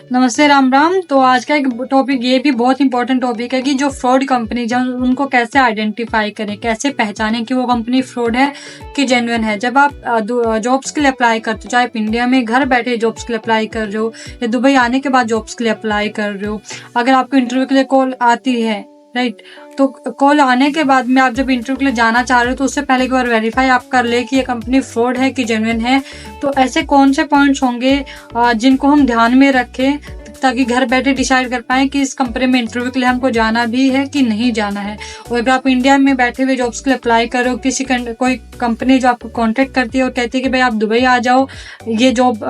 नमस्ते, राम राम। तो आज का एक टॉपिक ये भी बहुत इंपॉर्टेंट टॉपिक है कि जो फ्रॉड कंपनी जब उनको कैसे आइडेंटिफाई करें, कैसे पहचानें कि वो कंपनी फ्रॉड है कि जेन्युइन है। जब आप जॉब्स के लिए अप्लाई करते हो, चाहे आप इंडिया में घर बैठे जॉब्स के लिए अप्लाई कर रहे हो या दुबई आने के बाद जॉब्स के लिए अप्लाई कर रहे हो, अगर आपको इंटरव्यू के लिए कॉल आती है, राइट, तो कॉल आने के बाद में आप जब इंटरव्यू के लिए जाना चाह रहे हो तो उससे पहले एक बार वेरीफाई आप कर ले कि ये कंपनी फ्रॉड है कि जेन्युइन है। तो ऐसे कौन से पॉइंट्स होंगे जिनको हम ध्यान में रखें ताकि घर बैठे डिसाइड कर पाएं कि इस कंपनी में इंटरव्यू के लिए हमको जाना भी है कि नहीं जाना है। और अगर आप इंडिया में बैठे हुए जॉब्स के लिए अप्लाई करो, किसी कोई कंपनी जो आपको कांटेक्ट करती है और कहती है कि भाई आप दुबई आ जाओ, ये जॉब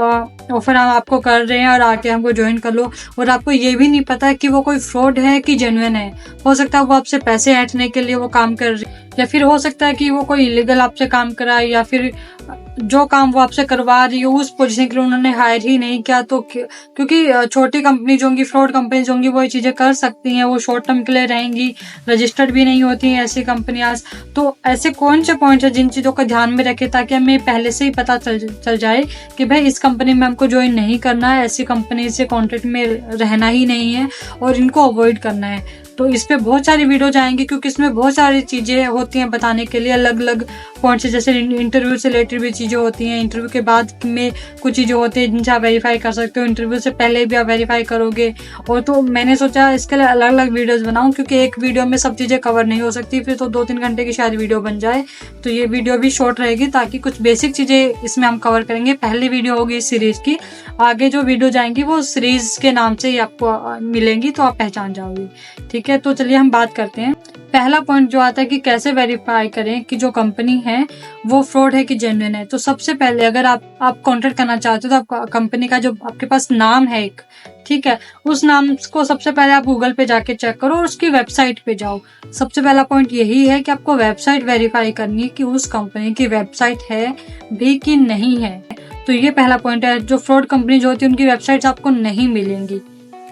ऑफर हम आपको कर रहे हैं और आके हमको ज्वाइन कर लो, और आपको ये भी नहीं पता कि वो कोई फ्रॉड है कि जेन्युइन है। हो सकता है वो आपसे पैसे ऐंठने के लिए वो काम कर रही है, या फिर हो सकता है कि वो कोई इलीगल आपसे काम कराए, या फिर जो काम वो आपसे करवा रही हो उस पोजीशन के लिए उन्होंने हायर ही नहीं किया। तो क्योंकि छोटी कंपनी जो होंगी, फ्रॉड कंपनी जो होंगी, वो ये चीजें कर सकती हैं, वो शॉर्ट टर्म के लिए रहेंगी, रजिस्टर्ड भी नहीं होती हैं ऐसी कंपनियां। तो ऐसे कौन से पॉइंट्स है जिन चीजों का ध्यान में रखें ताकि हमें पहले से ही पता चल जाए कि भाई इस कंपनी में हमको ज्वाइन नहीं करना है, ऐसी कंपनी से कॉन्टेक्ट में रहना ही नहीं है और इनको अवॉइड करना है। तो इस पे बहुत सारी वीडियोज आएंगी क्योंकि इसमें बहुत सारी चीज़ें होती हैं बताने के लिए, अलग अलग पॉइंट्स, जैसे इंटरव्यू से रिलेटेड भी चीज़ें होती हैं, इंटरव्यू के बाद में कुछ चीज़ें होती हैं जिनसे आप वेरीफाई कर सकते हो, इंटरव्यू से पहले भी आप वेरीफाई करोगे। और तो मैंने सोचा इसके लिए अलग अलग वीडियोज़ बनाऊँ क्योंकि एक वीडियो में सब चीज़ें कवर नहीं हो सकती, फिर तो 2-3 घंटे की शायद वीडियो बन जाए। तो ये वीडियो भी शॉर्ट रहेगी ताकि कुछ बेसिक चीज़ें इसमें हम कवर करेंगे। पहली वीडियो होगी इस सीरीज़ की, आगे जो वीडियो जाएंगी वो सीरीज़ के नाम से ही आपको मिलेंगी, तो आप पहचान जाओगे। ठीक है, तो चलिए हम बात करते हैं। पहला पॉइंट जो आता है कि कैसे वेरीफाई करें कि जो कंपनी है वो फ्रॉड है कि जेन्युइन है। तो सबसे पहले अगर आप कॉन्टेक्ट करना चाहते हो तो आप कंपनी का जो आपके पास नाम है एक, ठीक है, उस नाम को सबसे पहले आप गूगल पे जाके चेक करो और उसकी वेबसाइट पे जाओ। सबसे पहला पॉइंट यही है कि आपको वेबसाइट वेरीफाई करनी है कि उस कंपनी की वेबसाइट है भी कि नहीं है। तो ये पहला पॉइंट है। जो फ्रॉड कंपनी जो होती है उनकी वेबसाइट्स आपको नहीं मिलेंगी,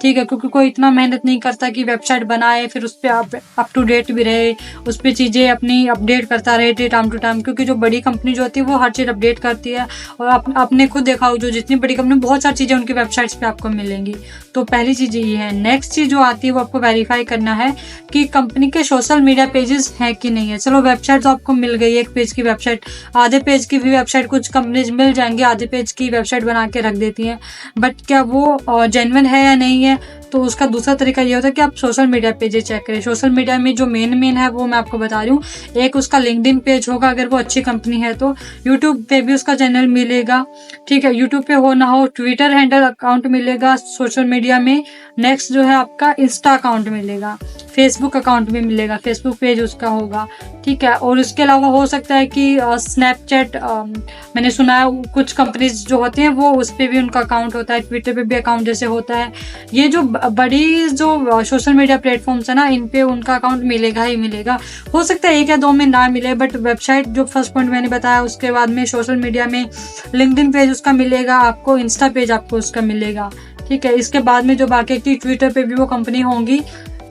ठीक है, क्योंकि कोई इतना मेहनत नहीं करता कि वेबसाइट बनाए फिर उस पर आप अप टू डेट भी रहे, उस पर चीज़ें अपनी अपडेट करता रहे टाइम टू टाइम। क्योंकि जो बड़ी कंपनी जो होती है वो हर चीज़ अपडेट करती है, और आपने खुद देखा हो जो जितनी बड़ी कंपनी बहुत सारी चीज़ें उनकी वेबसाइट्स पे आपको मिलेंगी। तो पहली चीज़ ये है। नेक्स्ट चीज़ जो आती है वो आपको वेरीफाई करना है कि कंपनी के सोशल मीडिया पेजेस हैं कि नहीं है। चलो वेबसाइट तो आपको मिल गई, एक पेज की वेबसाइट, आधे पेज की भी वेबसाइट कुछ कंपनीज मिल जाएंगी, आधे पेज की वेबसाइट बना के रख देती हैं, बट क्या वो जेन्युइन है या नहीं है। तो उसका दूसरा तरीका ये होता है कि आप सोशल मीडिया पेजेस चेक करें। सोशल मीडिया में जो मेन है वो मैं आपको बता रही हूँ। एक उसका लिंक्डइन पेज होगा अगर वो अच्छी कंपनी है तो, यूट्यूब पे भी उसका चैनल मिलेगा, ठीक है, यूट्यूब पे हो ना हो ट्विटर हैंडल अकाउंट मिलेगा सोशल मीडिया में। नेक्स्ट जो है आपका इंस्टा अकाउंट मिलेगा, फेसबुक अकाउंट भी मिलेगा, फेसबुक पेज उसका होगा, ठीक है। और इसके अलावा हो सकता है कि स्नैपचैट, मैंने सुना है कुछ कंपनीज जो होती हैं वो उस पर भी उनका अकाउंट होता है, ट्विटर पे भी अकाउंट जैसे होता है। ये जो बड़ी जो सोशल मीडिया प्लेटफॉर्म्स है ना, इन पे उनका अकाउंट मिलेगा ही मिलेगा। हो सकता है 1 या 2 में ना मिले, बट वेबसाइट जो फर्स्ट पॉइंट मैंने बताया, उसके बाद में सोशल मीडिया में लिंक्डइन पेज उसका मिलेगा आपको, इंस्टा पेज आपको उसका मिलेगा, ठीक है। इसके बाद में जो बाकी की ट्विटर पे भी वो कंपनी होंगी,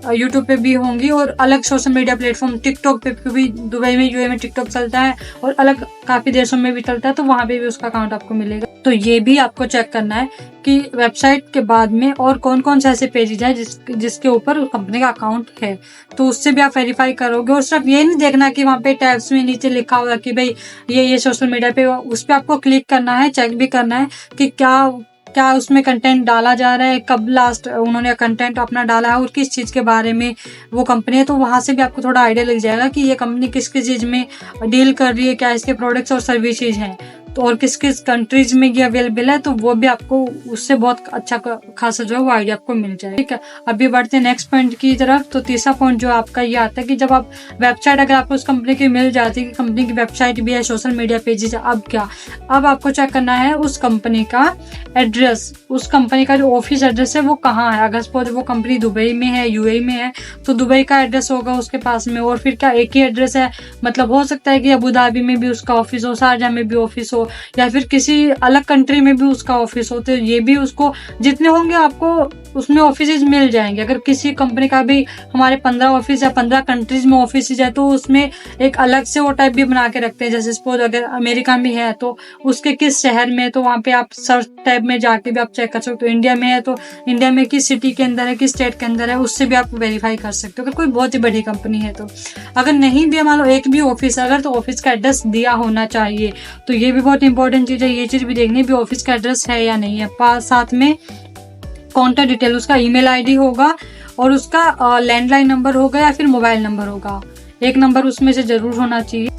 यूट्यूब पे भी होंगी, और अलग सोशल मीडिया प्लेटफॉर्म टिकटॉक पे भी, दुबई में यूएई में टिकटॉक चलता है और अलग काफ़ी देशों में भी चलता है, तो वहाँ पे भी उसका अकाउंट आपको मिलेगा। तो ये भी आपको चेक करना है कि वेबसाइट के बाद में और कौन कौन से ऐसे पेजेज हैं जिसके ऊपर कंपनी का अकाउंट है, तो उससे भी आप वेरीफाई करोगे। और सिर्फ ये नहीं देखना कि वहाँ पे टैब्स में नीचे लिखा होगा कि भाई ये सोशल मीडिया पे, उस पर आपको क्लिक करना है, चेक भी करना है कि क्या उसमें कंटेंट डाला जा रहा है, कब लास्ट उन्होंने कंटेंट अपना डाला है और किस चीज़ के बारे में वो कंपनी है। तो वहाँ से भी आपको थोड़ा आइडिया लग जाएगा कि ये कंपनी किस किस चीज़ में डील कर रही है, क्या इसके प्रोडक्ट्स और सर्विसेज हैं, तो और किस किस कंट्रीज में ये अवेलेबल है। तो वो भी आपको उससे बहुत अच्छा खासा जो है वो आइडिया आपको मिल जाए, ठीक है। अभी बढ़ते हैं नेक्स्ट पॉइंट की तरफ। तो तीसरा पॉइंट जो आपका ये आता है कि जब आप वेबसाइट अगर आपको उस कंपनी की मिल जाती है कि कंपनी की वेबसाइट भी है, सोशल मीडिया पेजेस, अब आपको चेक करना है उस कंपनी का एड्रेस, उस कंपनी का जो ऑफिस एड्रेस है वो कहाँ है। अगर सपोज वो कंपनी दुबई में है, यूएई में है, तो दुबई का एड्रेस होगा उसके पास में। और फिर क्या एक ही एड्रेस है, मतलब हो सकता है कि अबू धाबी में भी उसका ऑफिस हो, शारजाह में भी ऑफिस हो, हो, या फिर किसी अलग कंट्री में भी उसका ऑफिस हो, तो ये भी उसको जितने होंगे आपको उसमें ऑफिस मिल जाएंगे। अगर किसी कंपनी का भी हमारे 15 ऑफिस या 15 कंट्रीज में ऑफिस है तो उसमें एक अलग से वो टाइप भी बना के रखते हैं। जैसे सपोज अगर अमेरिका में है तो उसके किस शहर में, तो वहाँ पे आप सर्च टैब में जाके भी आप चेक कर सकते हो। इंडिया में है तो इंडिया में किस सिटी के अंदर है, किस स्टेट के अंदर है, उससे भी आप वेरीफाई कर सकते हो अगर कोई बहुत ही बड़ी कंपनी है तो। अगर नहीं भी मान लो एक भी ऑफिस अगर, तो ऑफिस का एड्रेस दिया होना चाहिए। तो ये भी बहुत इंपॉर्टेंट चीज़ है, ये चीज़ भी देखनी भी ऑफिस का एड्रेस है या नहीं है। साथ में कॉन्टैक्ट डिटेल, उसका ईमेल आईडी होगा और उसका लैंडलाइन नंबर होगा या फिर मोबाइल नंबर होगा, एक नंबर उसमें से जरूर होना चाहिए।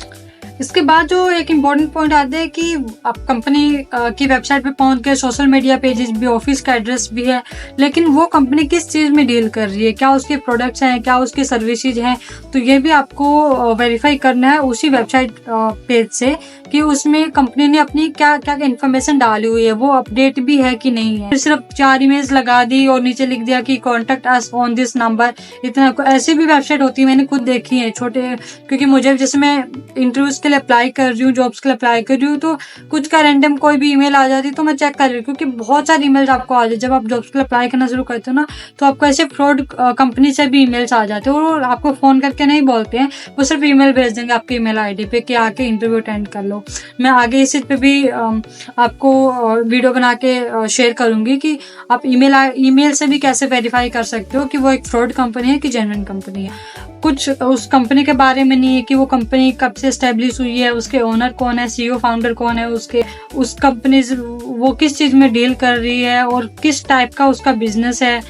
इसके बाद जो एक इम्पॉर्टेंट पॉइंट आता है कि आप कंपनी की वेबसाइट पे पहुंच के सोशल मीडिया पेजेस भी, ऑफिस का एड्रेस भी है, लेकिन वो कंपनी किस चीज़ में डील कर रही है, क्या उसके प्रोडक्ट्स हैं, क्या उसकी सर्विसेज हैं, तो ये भी आपको वेरीफाई करना है उसी वेबसाइट पेज से कि उसमें कंपनी ने अपनी क्या क्या इन्फॉर्मेशन डाली हुई है, वो अपडेट भी है कि नहीं है। सिर्फ 4 इमेज लगा दी और नीचे लिख दिया कि contact us on this number, इतना। ऐसी भी वेबसाइट होती है, मैंने खुद देखी है छोटे, क्योंकि मुझे जैसे मैं इंटरव्यूज के लिए अप्लाई कर रही हूँ, जॉब्स के लिए अप्लाई कर रही हूँ, तो कुछ का रैंडम कोई भी ईमेल आ जाती है तो मैं चेक कर रही हूँ, क्योंकि बहुत सारी ईमेल्स आपको आ जाए। जब आप जॉब्स के लिए अप्लाई करना शुरू करते हो ना, तो आपको ऐसे फ्रॉड कंपनी से भी ईमेल्स आ जाते हैं और आपको फोन करके नहीं बोलते हैं, वो सिर्फ ईमेल भेज देंगे आपके ईमेल आईडी पे कि आके इंटरव्यू अटेंड कर लो। मैं आगे इस पे भी आपको वीडियो बना के शेयर करूंगी कि आप ईमेल से भी कैसे वेरीफाई कर सकते हो कि वो एक फ्रॉड कंपनी है कि जेन्युइन कंपनी है। कुछ उस कंपनी के बारे में नहीं है कि वो कंपनी कब से एस्टेब्लिश हुई है, उसके ओनर कौन है, सीईओ फाउंडर कौन है, उस कंपनी वो किस चीज़ में डील कर रही है और किस टाइप का उसका बिजनेस है।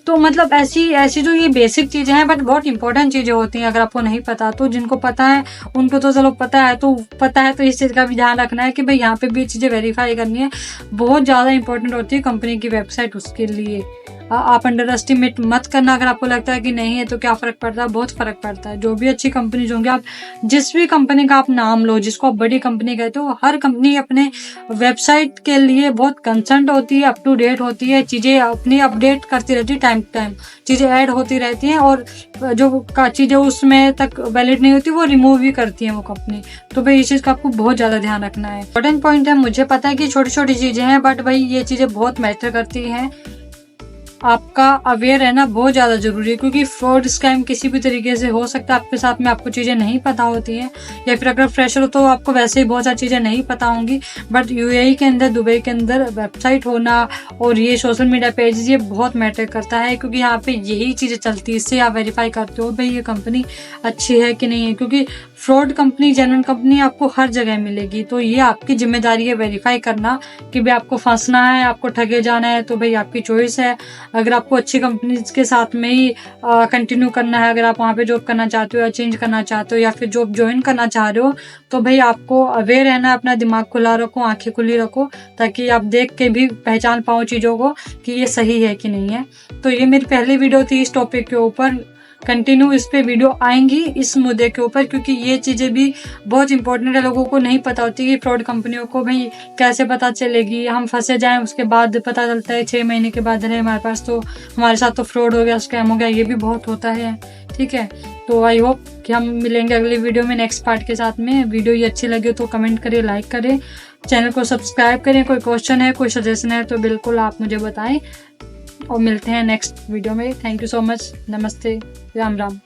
तो मतलब ऐसी जो ये बेसिक चीज़ें हैं, बट बहुत इंपॉर्टेंट चीज़ें होती हैं। अगर आपको नहीं पता तो जिनको पता है उनको तो चलो पता है, तो इस चीज़ का भी ध्यान रखना है कि भाई यहाँ पे भी चीज़ें वेरीफाई करनी है। बहुत ज़्यादा इंपॉर्टेंट होती है कंपनी की वेबसाइट उसके लिए। आप अंडर एस्टिमेट मत करना। अगर आपको लगता है कि नहीं है तो क्या फ़र्क पड़ता है, बहुत फ़र्क पड़ता है। जो भी अच्छी कंपनीज होंगी, आप जिस भी कंपनी का आप नाम लो, जिसको आप बड़ी कंपनी कहते हो, हर कंपनी अपने वेबसाइट के लिए बहुत कंसर्न होती है, अप टू डेट होती है, चीज़ें अपनी अपडेट करती रहती है, टाइम टू टाइम चीज़ें ऐड होती रहती हैं, और जो चीज़ें उसमें तक वैलिड नहीं होती वो रिमूव भी करती है वो कंपनी। तो भाई इस चीज़ का आपको बहुत ज़्यादा ध्यान रखना है। इंपॉर्टेंट पॉइंट है, मुझे पता है कि छोटी छोटी चीज़ें हैं, बट भाई ये चीज़ें बहुत मैटर करती हैं। आपका अवेयर रहना बहुत ज़्यादा ज़रूरी है, क्योंकि फ्रॉड स्कैम किसी भी तरीके से हो सकता है आपके साथ में, आपको चीज़ें नहीं पता होती हैं, या फिर अगर फ्रेशर हो तो आपको वैसे ही बहुत सारी चीज़ें नहीं पता होंगी। बट यूएई के अंदर, दुबई के अंदर वेबसाइट होना और ये सोशल मीडिया पेजेस, ये बहुत मैटर करता है, क्योंकि यहाँ पे यही चीज़ें चलती है। इससे आप वेरीफाई करते हो भाई ये कंपनी अच्छी है कि नहीं है, क्योंकि फ्रॉड कंपनी, जेन्युइन कंपनी आपको हर जगह मिलेगी। तो ये आपकी जिम्मेदारी है वेरीफाई करना कि भाई आपको फंसना है, आपको ठगे जाना है, तो भाई आपकी चॉइस है। अगर आपको अच्छी कंपनीज के साथ में ही कंटिन्यू करना है, अगर आप वहाँ पे जॉब करना चाहते हो या चेंज करना चाहते हो या फिर जॉब ज्वाइन करना चाह रहे हो, तो भाई आपको अवेयर रहना है, अपना दिमाग खुला रखो, आंखें खुली रखो, ताकि आप देख के भी पहचान पाओ चीज़ों को कि ये सही है कि नहीं है। तो ये मेरी पहली वीडियो थी इस टॉपिक के ऊपर। कंटिन्यू इस पे वीडियो आएंगी इस मुद्दे के ऊपर, क्योंकि ये चीज़ें भी बहुत इंपॉर्टेंट है। लोगों को नहीं पता होती कि फ्रॉड कंपनियों को भाई कैसे पता चलेगी, हम फंसे जाएं उसके बाद पता चलता है 6 महीने के बाद, अरे हमारे पास तो, हमारे साथ तो फ्रॉड हो गया, स्कैम हो गया, ये भी बहुत होता है। ठीक है, तो आई होप कि हम मिलेंगे अगली वीडियो में नेक्स्ट पार्ट के साथ में। वीडियो ये अच्छी लगे तो कमेंट करें, लाइक करें, चैनल को सब्सक्राइब करें। कोई क्वेश्चन है, कोई सजेशन है तो बिल्कुल आप मुझे बताएं, और मिलते हैं नेक्स्ट वीडियो में। Thank you so much. नमस्ते, राम राम।